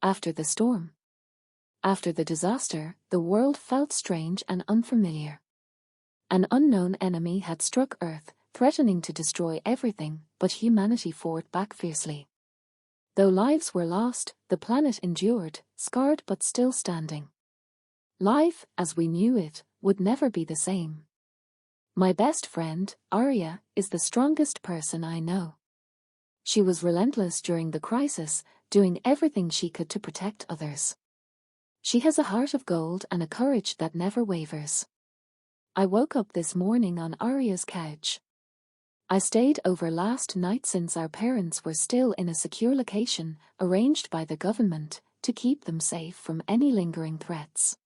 After the storm. After the disaster, the world felt strange and unfamiliar. An unknown enemy had struck Earth, threatening to destroy everything, but humanity fought back fiercely. Though lives were lost, the planet endured, scarred but still standing. Life, as we knew it, would never be the same. My best friend, Arya, is the strongest person I know. She was relentless during the crisis, doing everything she could to protect others. She has a heart of gold and a courage that never wavers. I woke up this morning on Arya's couch. I stayed over last night since our parents were still in a secure location, arranged by the government, to keep them safe from any lingering threats.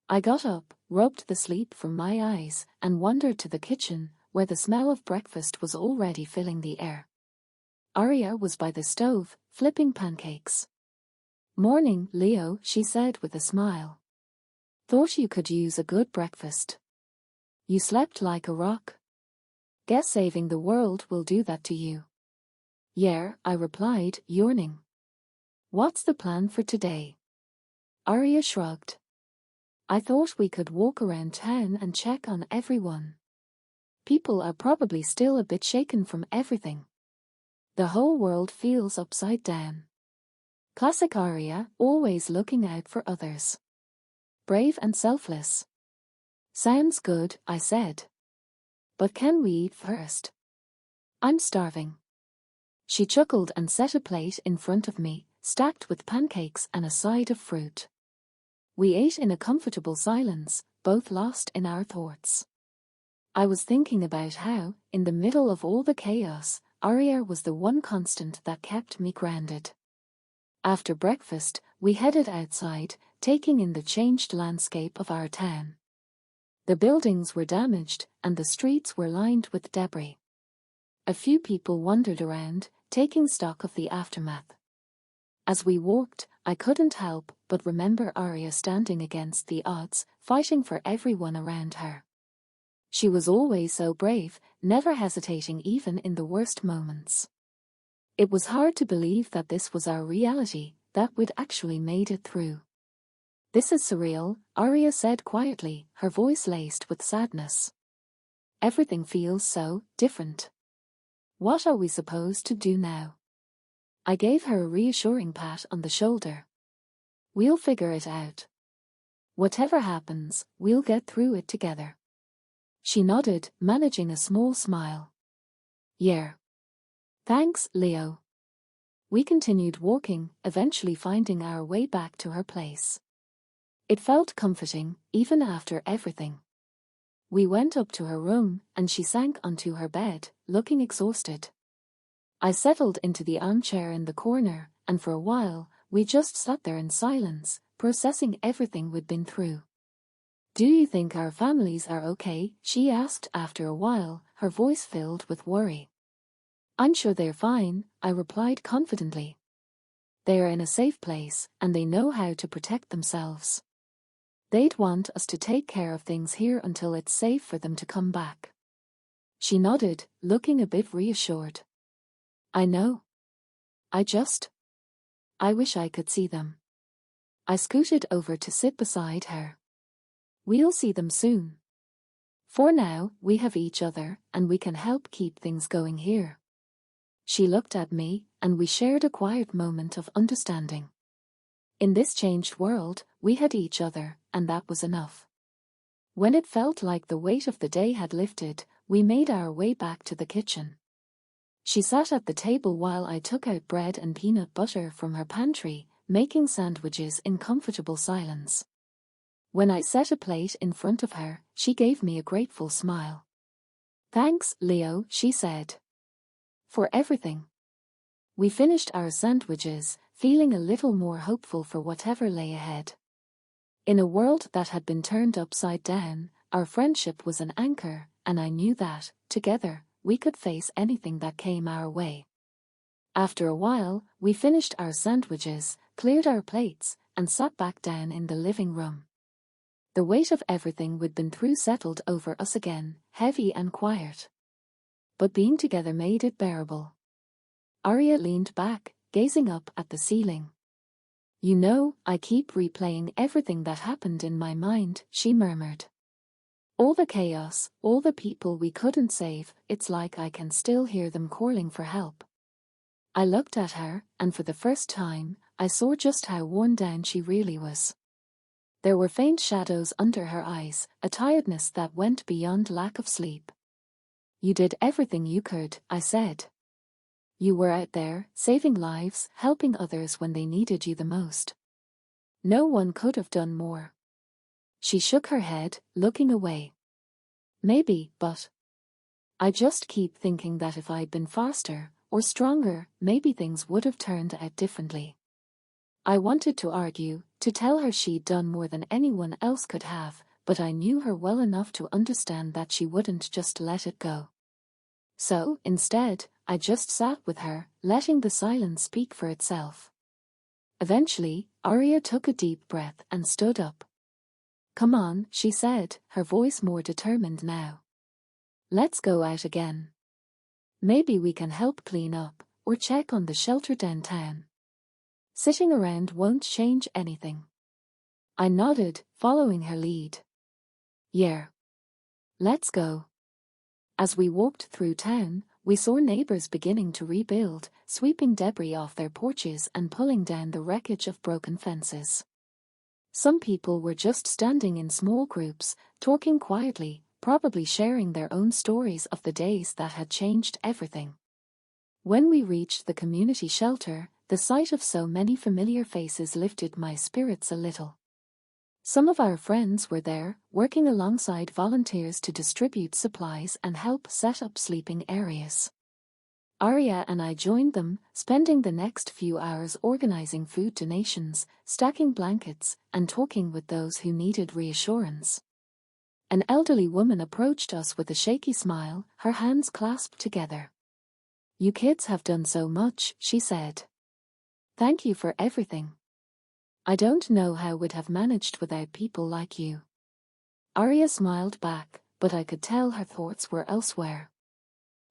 I got up, rubbed the sleep from my eyes, and wandered to the kitchen, where the smell of breakfast was already filling the air. Arya was by the stove, flipping pancakes. "Morning, Leo," she said with a smile. "Thought you could use a good breakfast. You slept like a rock. Guess saving the world will do that to you." "Yeah," I replied, yawning. "What's the plan for today?" Arya shrugged. "I thought we could walk around town and check on everyone. People are probably still a bit shaken from everything. The whole world feels upside down." Classic Arya, always looking out for others. Brave and selfless. "Sounds good," I said. "But can we eat first? I'm starving." She chuckled and set a plate in front of me, stacked with pancakes and a side of fruit. We ate in a comfortable silence, both lost in our thoughts. I was thinking about how, in the middle of all the chaos, Arya was the one constant that kept me grounded. After breakfast, we headed outside, taking in the changed landscape of our town. The buildings were damaged, and the streets were lined with debris. A few people wandered around, taking stock of the aftermath. As we walked, I couldn't help but remember Arya standing against the odds, fighting for everyone around her. She was always so brave, never hesitating even in the worst moments. It was hard to believe that this was our reality, that we'd actually made it through. "This is surreal," Arya said quietly, her voice laced with sadness. "Everything feels so different. What are we supposed to do now?" I gave her a reassuring pat on the shoulder. "We'll figure it out. Whatever happens, we'll get through it together." She nodded, managing a small smile. "Yeah. Thanks, Leo." We continued walking, eventually finding our way back to her place. It felt comforting, even after everything. We went up to her room, and she sank onto her bed, looking exhausted. I settled into the armchair in the corner, and for a while, we just sat there in silence, processing everything we'd been through. "Do you think our families are okay?" she asked after a while, her voice filled with worry. "I'm sure they're fine," I replied confidently. "They are in a safe place, and they know how to protect themselves. They'd want us to take care of things here until it's safe for them to come back." She nodded, looking a bit reassured. "I know. I wish I could see them." I scooted over to sit beside her. "We'll see them soon. For now, we have each other, and we can help keep things going here." She looked at me, and we shared a quiet moment of understanding. In this changed world, we had each other, and that was enough. When it felt like the weight of the day had lifted, we made our way back to the kitchen. She sat at the table while I took out bread and peanut butter from her pantry, making sandwiches in comfortable silence. When I set a plate in front of her, she gave me a grateful smile. "Thanks, Leo," she said. "For everything." We finished our sandwiches, feeling a little more hopeful for whatever lay ahead. In a world that had been turned upside down, our friendship was an anchor, and I knew that, together, we could face anything that came our way. After a while, we finished our sandwiches, cleared our plates, and sat back down in the living room. The weight of everything we'd been through settled over us again, heavy and quiet. But being together made it bearable. Arya leaned back, gazing up at the ceiling. You know, I keep replaying everything that happened in my mind, she murmured. All the chaos, all the people we couldn't save, it's like I can still hear them calling for help. I looked at her, and for the first time, I saw just how worn down she really was. There were faint shadows under her eyes, a tiredness that went beyond lack of sleep. You did everything you could, I said. You were out there, saving lives, helping others when they needed you the most. No one could have done more. She shook her head, looking away. Maybe, but I just keep thinking that if I'd been faster, or stronger, maybe things would have turned out differently. I wanted to argue, to tell her she'd done more than anyone else could have, but I knew her well enough to understand that she wouldn't just let it go. So, instead, I just sat with her, letting the silence speak for itself. Eventually, Arya took a deep breath and stood up. Come on, she said, her voice more determined now. Let's go out again. Maybe we can help clean up, or check on the shelter downtown. Sitting around won't change anything. I nodded, following her lead. Yeah. Let's go. As we walked through town, we saw neighbors beginning to rebuild, sweeping debris off their porches and pulling down the wreckage of broken fences. Some people were just standing in small groups, talking quietly, probably sharing their own stories of the days that had changed everything. When we reached the community shelter, the sight of so many familiar faces lifted my spirits a little. Some of our friends were there, working alongside volunteers to distribute supplies and help set up sleeping areas. Arya and I joined them, spending the next few hours organizing food donations, stacking blankets, and talking with those who needed reassurance. An elderly woman approached us with a shaky smile, her hands clasped together. You kids have done so much, she said. Thank you for everything. I don't know how we'd have managed without people like you. Arya smiled back, but I could tell her thoughts were elsewhere.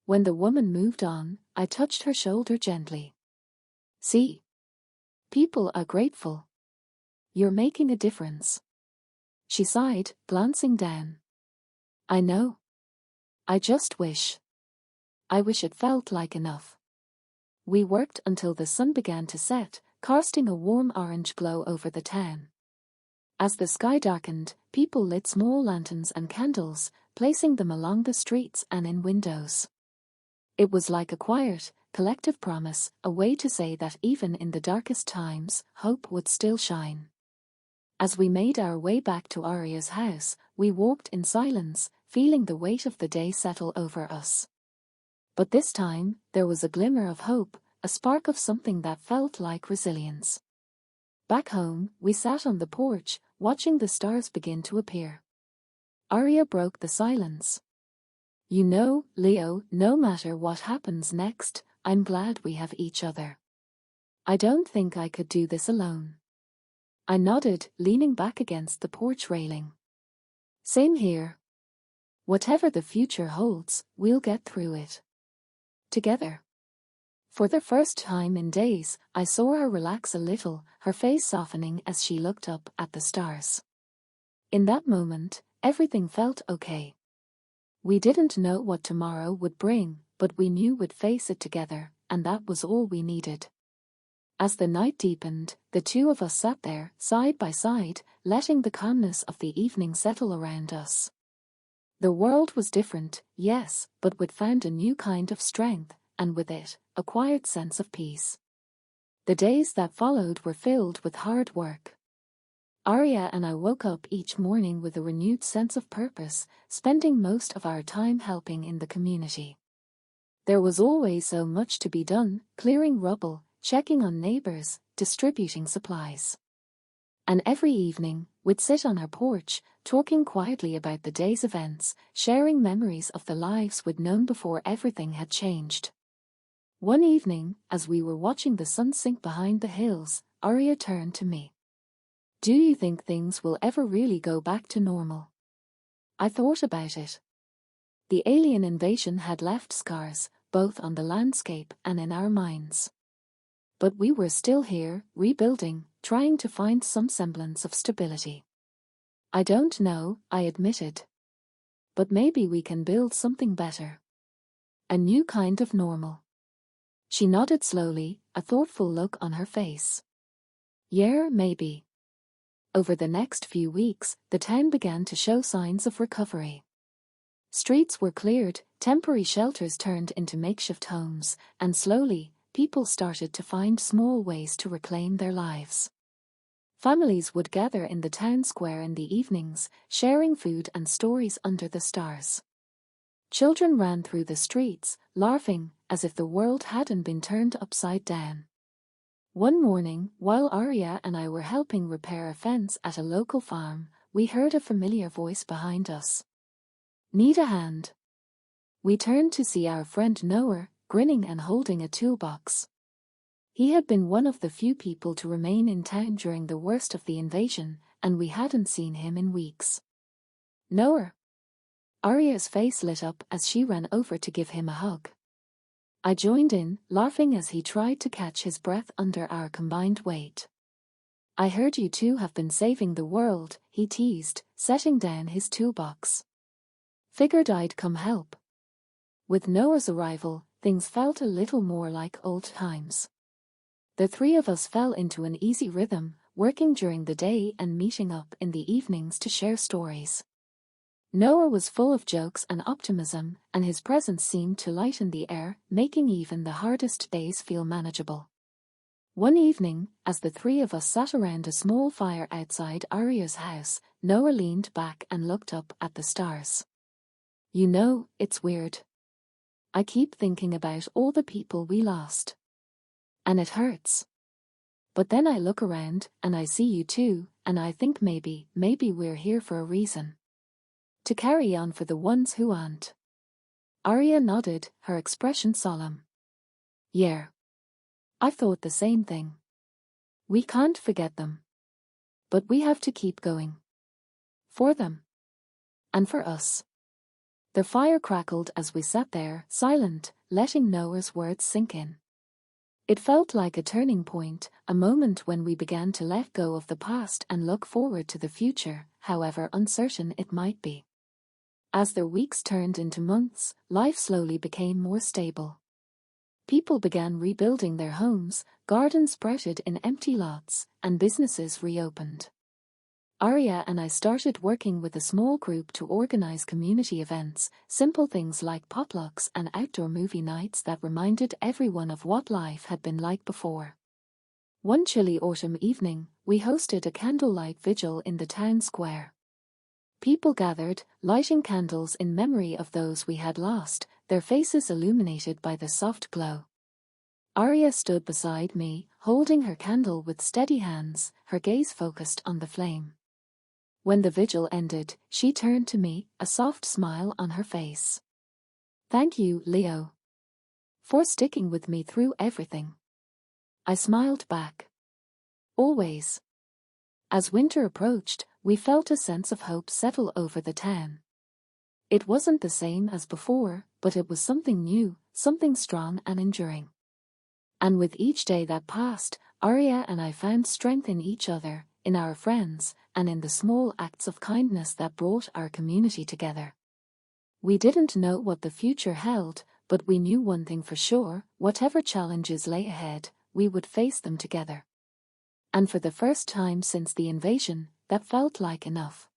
When the woman moved on, I touched her shoulder gently. See? People are grateful. You're making a difference. She sighed, glancing down. I know. I just wish. I wish it felt like enough. We worked until the sun began to set, casting a warm orange glow over the town. As the sky darkened, people lit small lanterns and candles, placing them along the streets and in windows. It was like a quiet, collective promise, a way to say that even in the darkest times, hope would still shine. As we made our way back to Arya's house, we walked in silence, feeling the weight of the day settle over us. But this time, there was a glimmer of hope, a spark of something that felt like resilience. Back home, we sat on the porch, watching the stars begin to appear. Arya broke the silence. You know, Leo, no matter what happens next, I'm glad we have each other. I don't think I could do this alone. I nodded, leaning back against the porch railing. Same here. Whatever the future holds, we'll get through it. Together. For the first time in days, I saw her relax a little, her face softening as she looked up at the stars. In that moment, everything felt okay. We didn't know what tomorrow would bring, but we knew we'd face it together, and that was all we needed. As the night deepened, the two of us sat there, side by side, letting the calmness of the evening settle around us. The world was different, yes, but we'd found a new kind of strength, and with it, a quiet sense of peace. The days that followed were filled with hard work. Arya and I woke up each morning with a renewed sense of purpose, spending most of our time helping in the community. There was always so much to be done, clearing rubble, checking on neighbors, distributing supplies. And every evening, we'd sit on our porch, talking quietly about the day's events, sharing memories of the lives we'd known before everything had changed. One evening, as we were watching the sun sink behind the hills, Arya turned to me. Do you think things will ever really go back to normal? I thought about it. The alien invasion had left scars, both on the landscape and in our minds. But we were still here, rebuilding, trying to find some semblance of stability. I don't know, I admitted. But maybe we can build something better. A new kind of normal. She nodded slowly, a thoughtful look on her face. Yeah, maybe. Over the next few weeks, the town began to show signs of recovery. Streets were cleared, temporary shelters turned into makeshift homes, and slowly, people started to find small ways to reclaim their lives. Families would gather in the town square in the evenings, sharing food and stories under the stars. Children ran through the streets, laughing, as if the world hadn't been turned upside down. One morning, while Arya and I were helping repair a fence at a local farm, we heard a familiar voice behind us. Need a hand? We turned to see our friend Noah, grinning and holding a toolbox. He had been one of the few people to remain in town during the worst of the invasion, and we hadn't seen him in weeks. Noah. Arya's face lit up as she ran over to give him a hug. I joined in, laughing as he tried to catch his breath under our combined weight. I heard you two have been saving the world, he teased, setting down his toolbox. Figured I'd come help. With Noah's arrival, things felt a little more like old times. The three of us fell into an easy rhythm, working during the day and meeting up in the evenings to share stories. Noah was full of jokes and optimism, and his presence seemed to lighten the air, making even the hardest days feel manageable. One evening, as the three of us sat around a small fire outside Arya's house, Noah leaned back and looked up at the stars. You know, it's weird. I keep thinking about all the people we lost. And it hurts. But then I look around, and I see you too, and I think maybe we're here for a reason. To carry on for the ones who aren't. Arya nodded, her expression solemn. Yeah. I thought the same thing. We can't forget them. But we have to keep going. For them. And for us. The fire crackled as we sat there, silent, letting Noah's words sink in. It felt like a turning point, a moment when we began to let go of the past and look forward to the future, however uncertain it might be. As the weeks turned into months, life slowly became more stable. People began rebuilding their homes, gardens sprouted in empty lots, and businesses reopened. Arya and I started working with a small group to organize community events, simple things like potlucks and outdoor movie nights that reminded everyone of what life had been like before. One chilly autumn evening, we hosted a candlelight vigil in the town square. People gathered, lighting candles in memory of those we had lost, their faces illuminated by the soft glow. Arya stood beside me, holding her candle with steady hands, her gaze focused on the flame. When the vigil ended, she turned to me, a soft smile on her face. Thank you, Leo. For sticking with me through everything. I smiled back. Always. As winter approached, we felt a sense of hope settle over the town. It wasn't the same as before, but it was something new, something strong and enduring. And with each day that passed, Arya and I found strength in each other, in our friends, and in the small acts of kindness that brought our community together. We didn't know what the future held, but we knew one thing for sure: whatever challenges lay ahead, we would face them together. And for the first time since the invasion, that felt like enough.